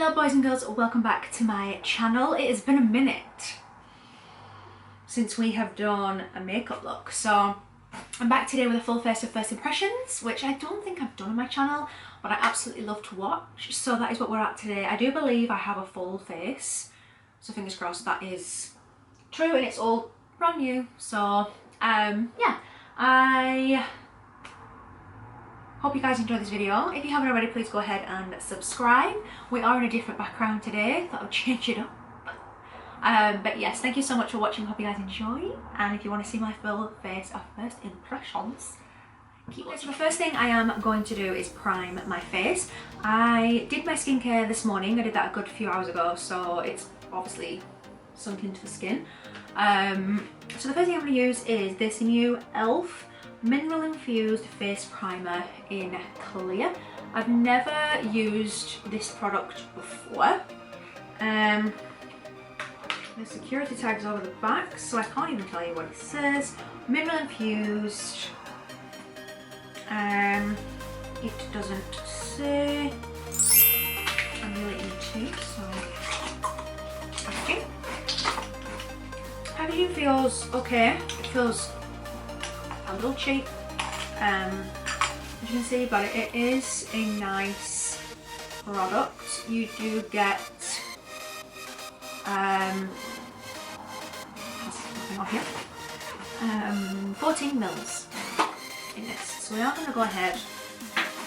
Hello boys and girls, welcome back to my channel. It has been a minute since we have done a makeup look, so I'm back today with a full face of first impressions, which I don't think I've done on my channel, but I absolutely love to watch, so that is what we're at today. I do believe I have a full face, so fingers crossed that is true and it's all brand new. So yeah, I hope you guys enjoyed this video. If you haven't already, please go ahead and subscribe. We are in a different background today, thought I'd change it up. But yes, thank you so much for watching, hope you guys enjoy. And if you want to see my full face of first impressions, keep watching. So the first thing I am going to do is prime my face. I did my skincare this morning, I did that a good few hours ago, so it's obviously sunk into the skin. So the first thing I'm going to use is this new e.l.f. mineral infused face primer in clear. I've never used this product before. The security tag's over the back, so I can't even tell you what it says. Mineral infused. It doesn't say. I really need to, so okay. Packaging feels okay. It feels a little cheap, as you can see, but it is a nice product. You do get on here 14 mils in this, so we are going to go ahead,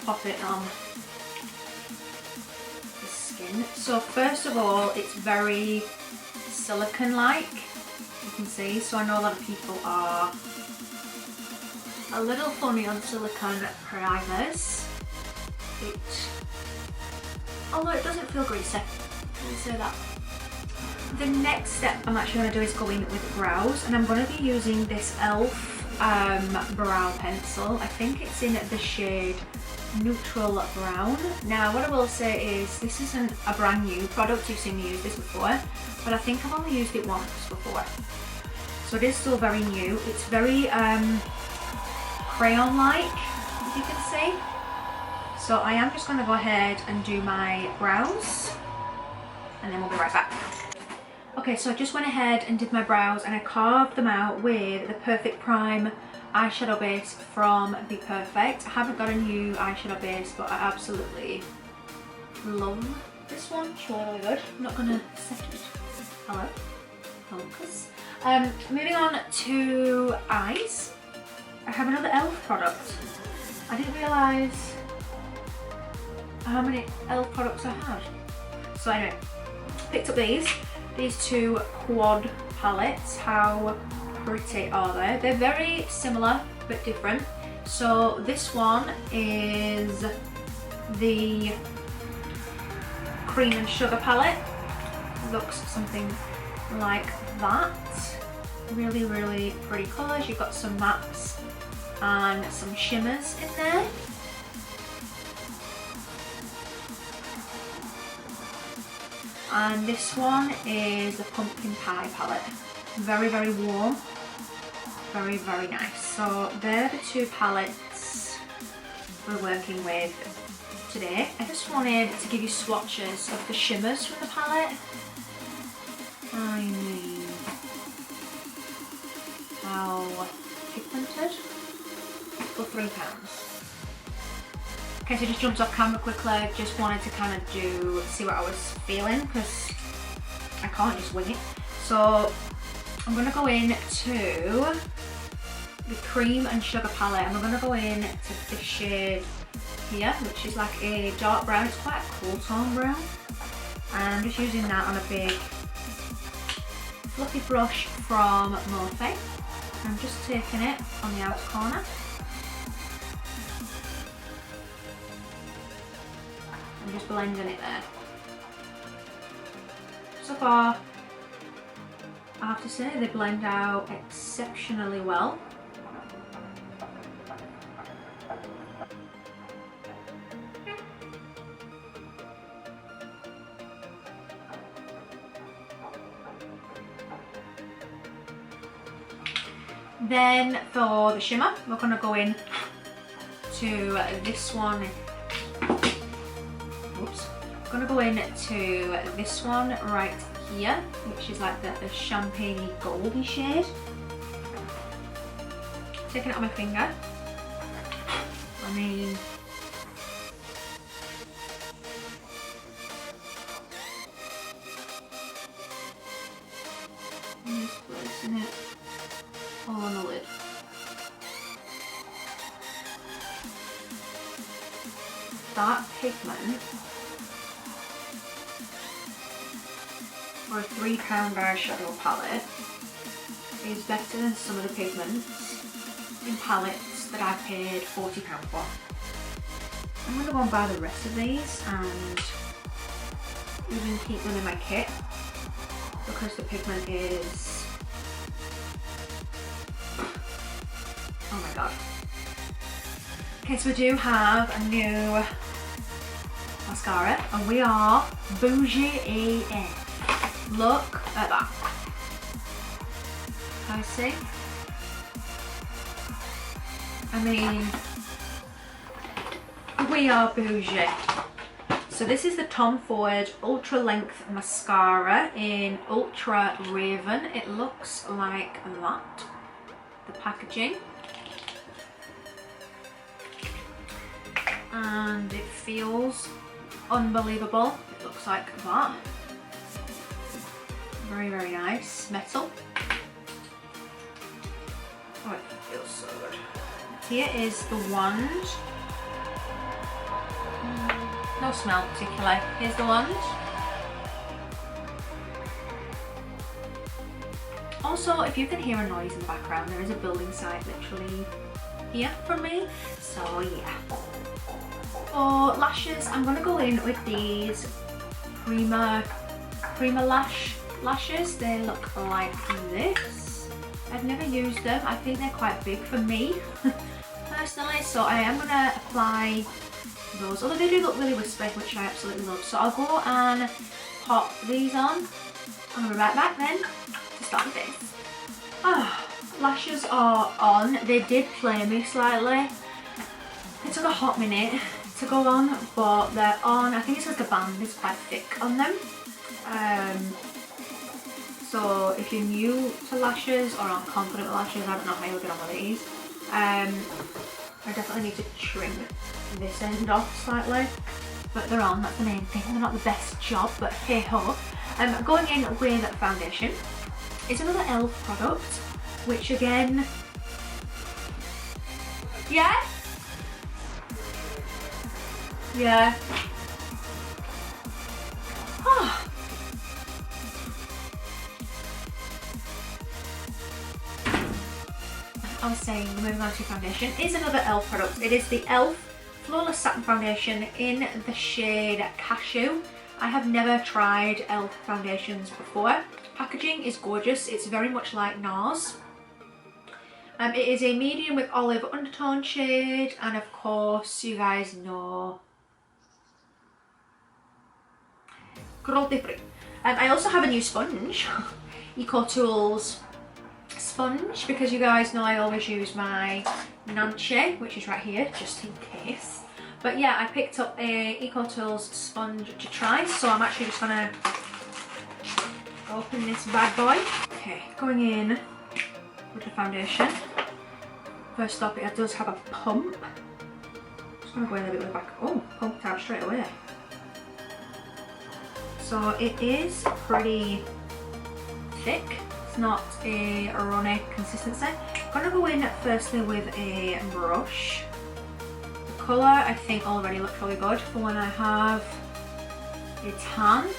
pop it on the skin. So first of all, it's very silicone like, you can see, so I know a lot of people are a little funny on silicone primers. Although it doesn't feel greasy, let me say that. The next step I'm actually going to do is go in with brows, and I'm going to be using this e.l.f. brow pencil. I think it's in the shade Neutral Brown. Now what I will say is this isn't a brand new product, you've seen me use this before, but I think I've only used it once before. So it is still very new. It's very crayon-like, as you can see. So I am just going to go ahead and do my brows, and then we'll be right back. Okay, so I just went ahead and did my brows, and I carved them out with the Perfect Prime eyeshadow base from Be Perfect. I haven't got a new eyeshadow base, but I absolutely love this one. It's really, really good. I'm not going to set it. Hello. Focus. Moving on to eyes. I have another e.l.f. product. I didn't realise how many e.l.f. products I had. So anyway, picked up these two quad palettes. How pretty are they? They're very similar but different. So this one is the cream and sugar palette. Looks something like that. Really, really pretty colours. You've got some mattes and some shimmers in there. And this one is the Pumpkin Pie palette. Very, very warm. Very, very nice. So they're the two palettes we're working with today. I just wanted to give you swatches of the shimmers from the palette. I mean, how pigmented for £3. Okay, so just jumped off camera quickly, just wanted to kind of see what I was feeling, because I can't just wing it. So I'm going to go in to the cream and sugar palette, and I'm going to go in to this shade here, which is like a dark brown. It's quite a cool tone brown, and I'm just using that on a big fluffy brush from Morphe. I'm just taking it on the outer corner. I'm just blending it there. So far, I have to say they blend out exceptionally well. Then for the shimmer, we're going to go in to this one. Oops. I'm going to go go into this one right here, which is like the champagne goldy shade. Taking it on my finger. I mean, I'm just placing it all on the lid. That pigment for a £3 eyeshadow palette is better than some of the pigments in palettes that I paid £40 for. I'm going to go and buy the rest of these and even keep them in my kit because the pigment is, oh my god. Okay, so we do have a new mascara and we are bougie AF. Look at that. I see. I mean, we are bougie. So this is the Tom Ford Ultra Length Mascara in Ultra Raven. It looks like that, the packaging. And it feels unbelievable. It looks like that. Very, very nice. Metal. Oh, it feels so good. Here is the wand. No smell particularly. Here's the wand. Also, if you can hear a noise in the background, there is a building site literally here from me. So yeah. For lashes, I'm going to go in with these Prima lashes. They look like this. I've never used them. I think they're quite big for me personally, so I am going to apply those. Although they do look really wispy, which I absolutely love. So I'll go and pop these on. I'll be right back then to start with this. Lashes are on. They did play me slightly. It took a hot minute to go on, but they're on. I think it's like a band, it's quite thick on them. So if you're new to lashes or aren't confident with lashes, I don't know how you'll get on with these. I definitely need to trim this end off slightly, but they're on, that's the main thing. They're not the best job, but hey ho. Going in with foundation is another e.l.f. product, which again, yeah? Yeah. Oh. I was saying, moving on to foundation is another e.l.f. product. It is the e.l.f. Flawless Satin Foundation in the shade Cashew. I have never tried e.l.f. foundations before. Packaging is gorgeous. It's very much like NARS. It is a medium with olive undertone shade, and of course, you guys know, cruelty free. I also have a new sponge, EcoTools sponge, because you guys know I always use my Nancy, which is right here, just in case. But yeah, I picked up a EcoTools sponge to try, so I'm actually just gonna open this bad boy. Okay, going in with the foundation. First up, it does have a pump. Just gonna go in a bit with the back. Oh, pumped out straight away. So it is pretty thick. It's not a runny consistency. I'm gonna go in firstly with a brush. The colour I think already looks really good for when I have a tan.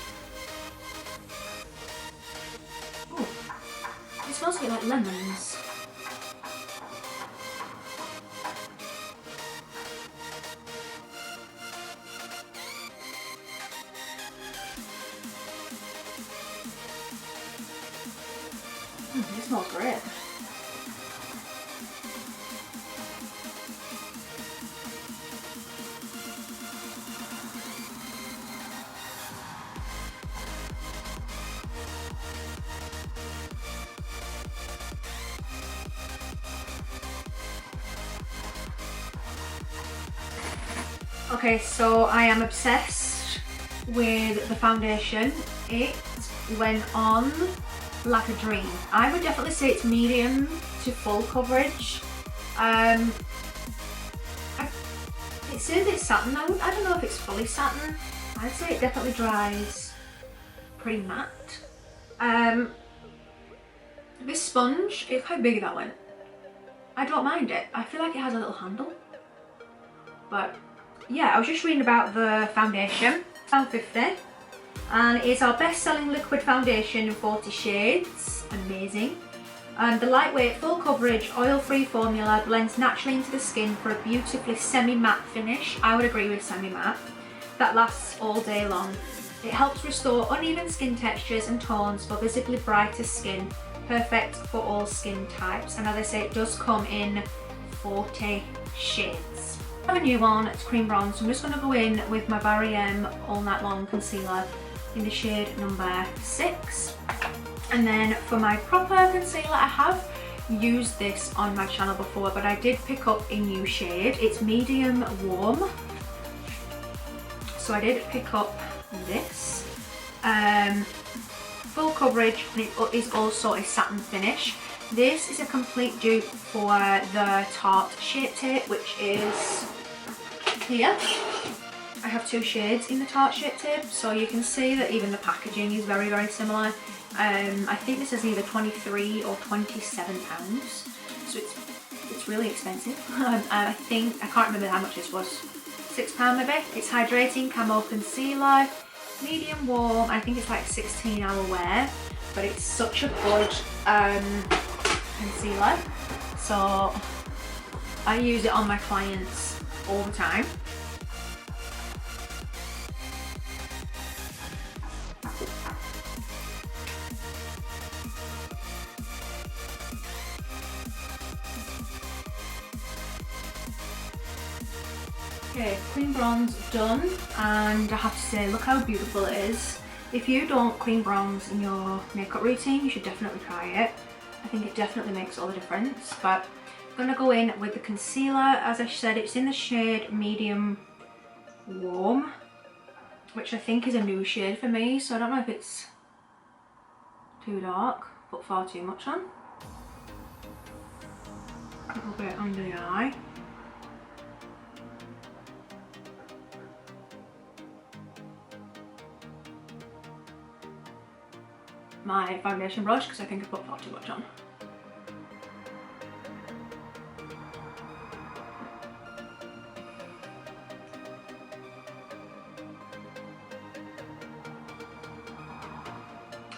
Ooh, it smells a bit like lemons. It smells great. Okay, so I am obsessed with the foundation. It went on like a dream. I would definitely say it's medium to full coverage. It says it's satin. I don't know if it's fully satin. I'd say it definitely dries pretty matte. This sponge, look how big that went. I don't mind it. I feel like it has a little handle. But yeah, I was just reading about the foundation. £50, and it's our best-selling liquid foundation in 40 shades. Amazing. And the lightweight, full coverage, oil-free formula blends naturally into the skin for a beautifully semi-matte finish. I would agree with semi-matte. That lasts all day long. It helps restore uneven skin textures and tones for visibly brighter skin. Perfect for all skin types. And as I say, it does come in 40 shades. I have a new one, it's cream bronze. So I'm just going to go in with my Barry M All Night Long concealer in the shade number 6. And then for my proper concealer, I have used this on my channel before, but I did pick up a new shade. It's medium warm. So I did pick up this. Full coverage, and it is also a satin finish. This is a complete dupe for the Tarte Shape Tape, which is here. I have 2 shades in the Tarte Shape Tape, so you can see that even the packaging is very, very similar. I think this is either 23 or 27 pounds, so it's really expensive. I can't remember how much this was. £6 maybe. It's hydrating camo concealer, medium warm. I think it's like 16-hour wear, but it's such a good concealer. So I use it on my clients all the time. Okay, cream bronze done, and I have to say, look how beautiful it is. If you don't cream bronze in your makeup routine, you should definitely try it. I think it definitely makes all the difference. But I'm going to go in with the concealer. As I said, it's in the shade medium warm, which I think is a new shade for me, so I don't know if it's too dark, but far too much on. A little bit under the eye. My foundation brush, because I think I put far too much on.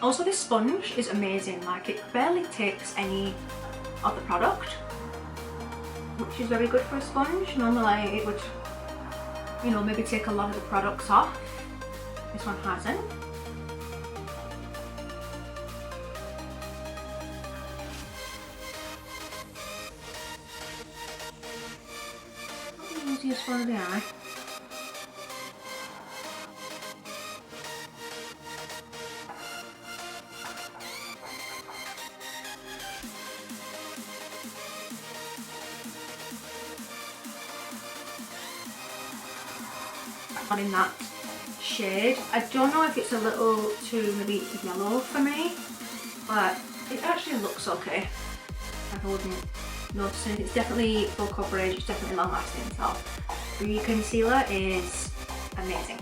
Also, this sponge is amazing. Like, it barely takes any of the product, which is very good for a sponge. Normally it would, you know, maybe take a lot of the products off. This one hasn't. Easiest for the eye. In that shade. I don't know if it's a little too maybe yellow for me, but it actually looks okay. I wouldn't notice it. It's definitely full coverage, it's definitely long lasting, so the concealer is amazing.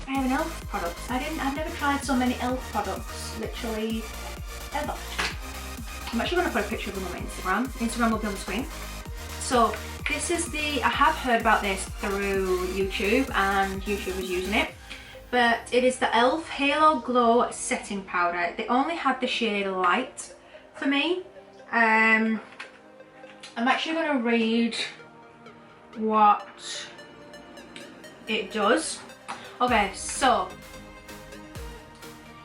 I have an e.l.f. product. I've never tried so many e.l.f. products, literally ever. I'm actually going to put a picture of them on my Instagram. Instagram will be on the screen. So this is I have heard about this through YouTube, and YouTube was using it. But it is the e.l.f. Halo Glow Setting Powder. They only had the shade Light for me. I'm actually going to read what it does. Okay, so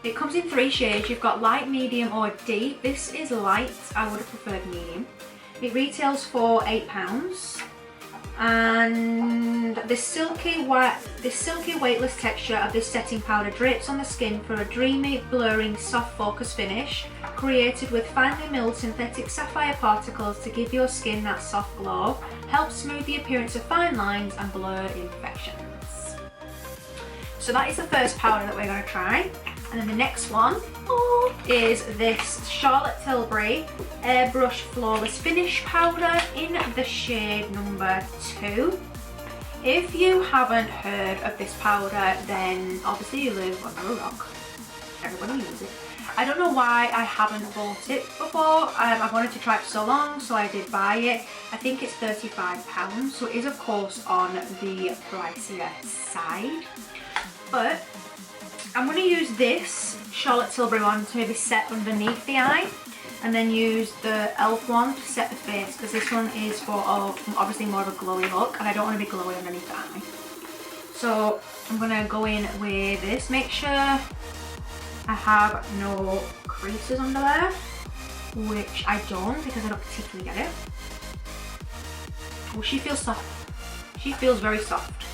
it comes in 3 shades. You've got light, medium or deep. This is light. I would have preferred medium. It retails for £8. And this silky weightless texture of this setting powder drapes on the skin for a dreamy, blurring, soft focus finish, created with finely milled synthetic sapphire particles to give your skin that soft glow, helps smooth the appearance of fine lines and blur imperfections. So that is the first powder that we're going to try. And then the next one is this Charlotte Tilbury Airbrush Flawless Finish Powder in the shade number 2. If you haven't heard of this powder, then obviously you live under a rock. Everybody uses it. I don't know why I haven't bought it before. I've wanted to try it for so long, so I did buy it. I think it's £35, so it is of course on the pricier side. But I'm going to use this Charlotte Tilbury one to maybe set underneath the eye, and then use the e.l.f. one to set the face, because this one is for obviously more of a glowy look and I don't want to be glowy underneath the eye. So I'm going to go in with this. Make sure I have no creases under there, which I don't because I don't particularly get it. Oh, she feels soft. She feels very soft.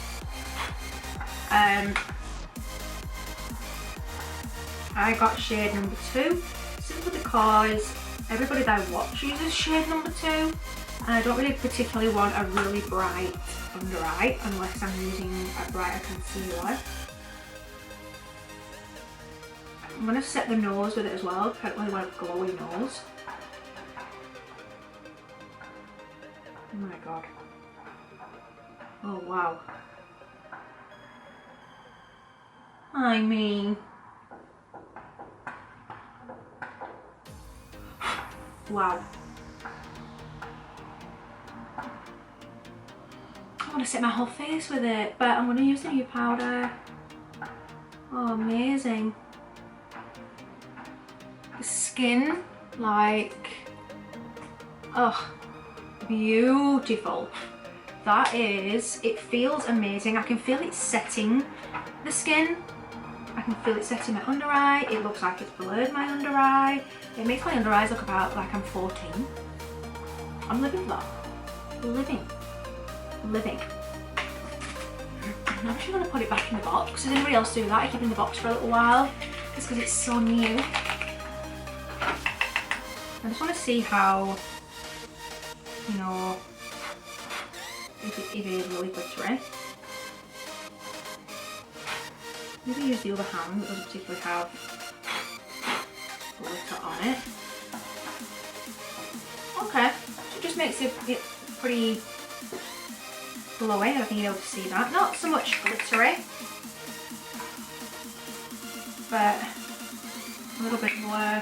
I got shade number 2 simply because everybody that I watch uses shade number 2, and I don't really particularly want a really bright under eye unless I'm using a brighter concealer. I'm going to set the nose with it as well, because I don't really want a glowy nose. Oh my god. Oh wow. I mean, wow. I want to set my whole face with it, but I'm going to use the new powder. Oh, amazing. The skin, like, oh, beautiful. That is, it feels amazing. I can feel it setting the skin. I can feel it setting my under eye. It looks like it's blurred my under eye. It makes my under eyes look about like I'm 14. I'm living that. Living. I'm actually going to put it back in the box. Does anybody else do that? I keep it in the box for a little while just because it's so new. I just want to see how, you know, if it is really glittery. Maybe use the other hand that doesn't particularly have glitter on it. Okay, so it just makes it pretty glowy. I don't think you'll be able to see that. Not so much glittery, but a little bit more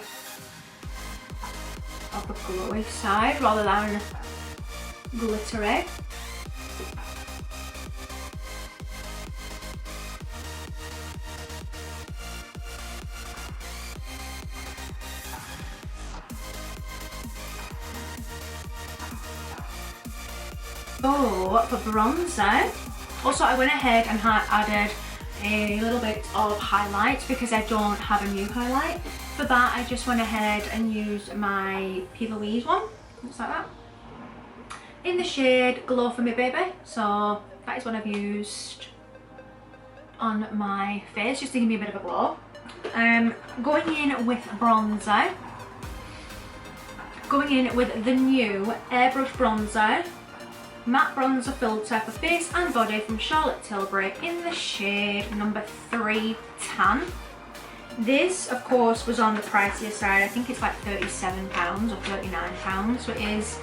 of the glowy side rather than glittery. Oh, for bronzer, also I went ahead and added a little bit of highlight because I don't have a new highlight. For that I just went ahead and used my P. Louise one, looks like that, in the shade Glow For Me Baby. So that is what I've used on my face just to give me a bit of a glow. Going in with bronzer, going in with the new Airbrush Bronzer Matte Bronzer Filter for face and body from Charlotte Tilbury in the shade number 3 Tan. This of course was on the pricier side. I think it's like £37 or £39, so it is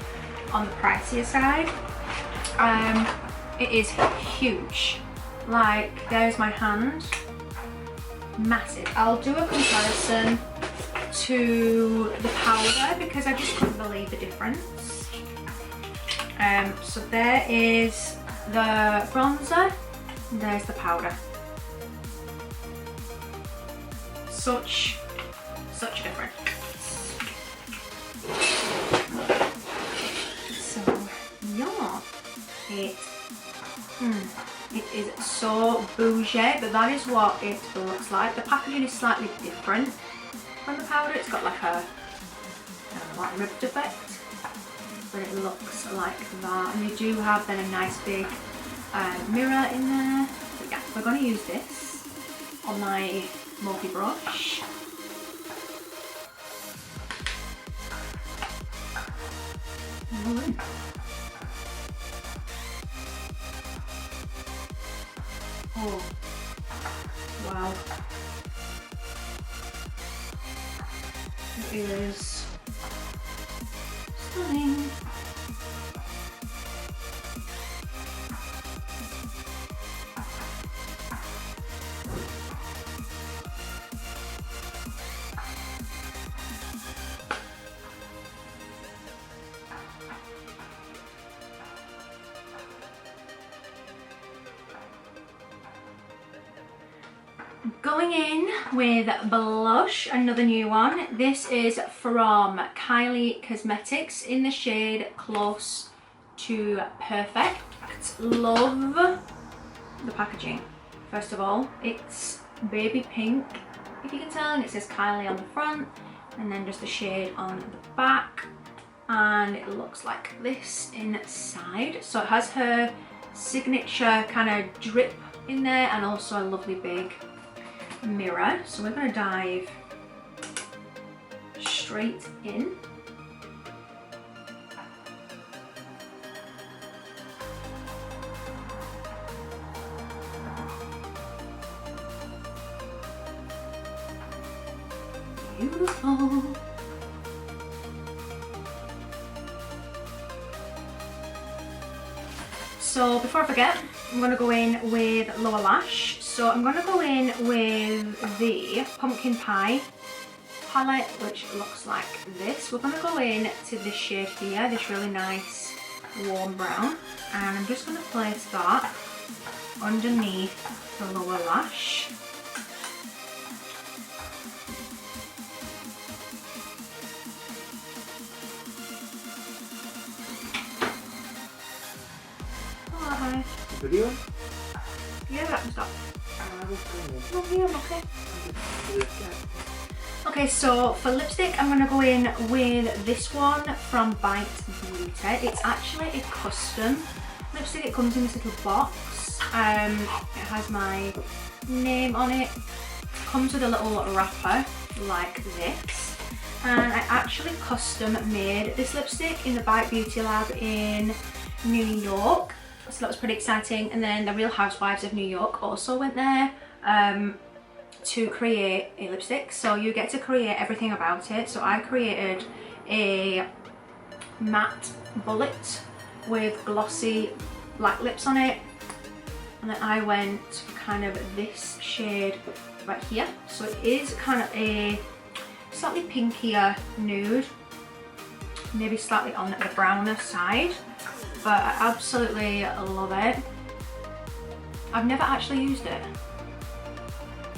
on the pricier side. It is huge. Like, there's my hand, massive. I'll do a comparison to the powder because I just couldn't believe the difference. So there is the bronzer, and there's the powder. Such a difference. So yeah, it is so bougie, but that is what it looks like. The packaging is slightly different from the powder. It's got like a, I don't know, like ribbed effect. but it looks like that. And they do have then a nice big mirror in there. But yeah, we're going to use this on my multi-brush. Oh, wow. It is stunning. Going in with blush, another new one. This is from Kylie Cosmetics in the shade Close to Perfect. Love the packaging. First of all, it's baby pink, if you can tell, and it says Kylie on the front, and then just the shade on the back, and it looks like this inside. So it has her signature kind of drip in there, and also a lovely big mirror. So we're going to dive straight in. Beautiful. So before I forget, I'm going to go in with lower lash. So I'm going to go in with the Pumpkin Pie palette, which looks like this. We're going to go in to this shade here, this really nice warm brown, and I'm just going to place that underneath the lower lash. Video? Yeah, that can stop. Oh, yeah, I'm okay. Okay, so for lipstick, I'm going to go in with this one from Bite Beauty. It's actually a custom lipstick. It comes in this little box. It has my name on it. Comes with a little wrapper like this. And I actually custom made this lipstick in the Bite Beauty Lab in New York. So that was pretty exciting. And then the Real Housewives of New York also went there to create a lipstick. So you get to create everything about it. So I created a matte bullet with glossy black lips on it. And then I went kind of this shade right here. So it is kind of a slightly pinkier nude, maybe slightly on the browner side. But I absolutely love it. I've never actually used it.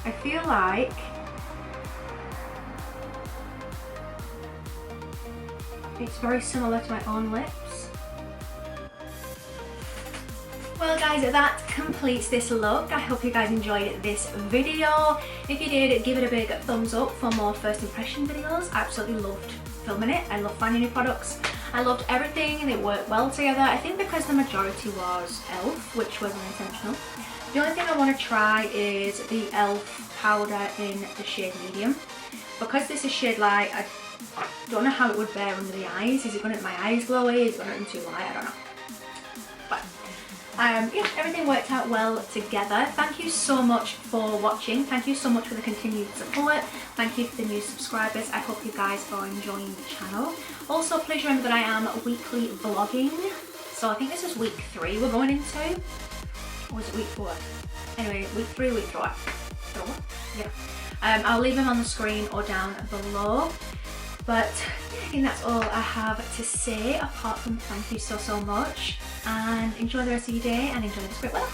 I feel like it's very similar to my own lips. Well guys, that completes this look. I hope you guys enjoyed this video. If you did, give it a big thumbs up for more first impression videos. I absolutely loved filming it. I love finding new products. I loved everything and it worked well together. I think because the majority was e.l.f., which wasn't intentional. The only thing I want to try is the e.l.f. powder in the shade medium. Because this is shade light, I don't know how it would bear under the eyes. Is it going to make my eyes glowy? Is it going to make them too light? I don't know. But yeah, everything worked out well together. Thank you so much for watching. Thank you so much for the continued support. Thank you for the new subscribers. I hope you guys are enjoying the channel. Also, please remember that I am weekly vlogging. So I think this is week 3 we're going into. Or is it week 4? Anyway, week 3, week 4. Yeah. I'll leave them on the screen or down below. But I think that's all I have to say, apart from thank you so much. And enjoy the rest of your day and enjoy this great weather.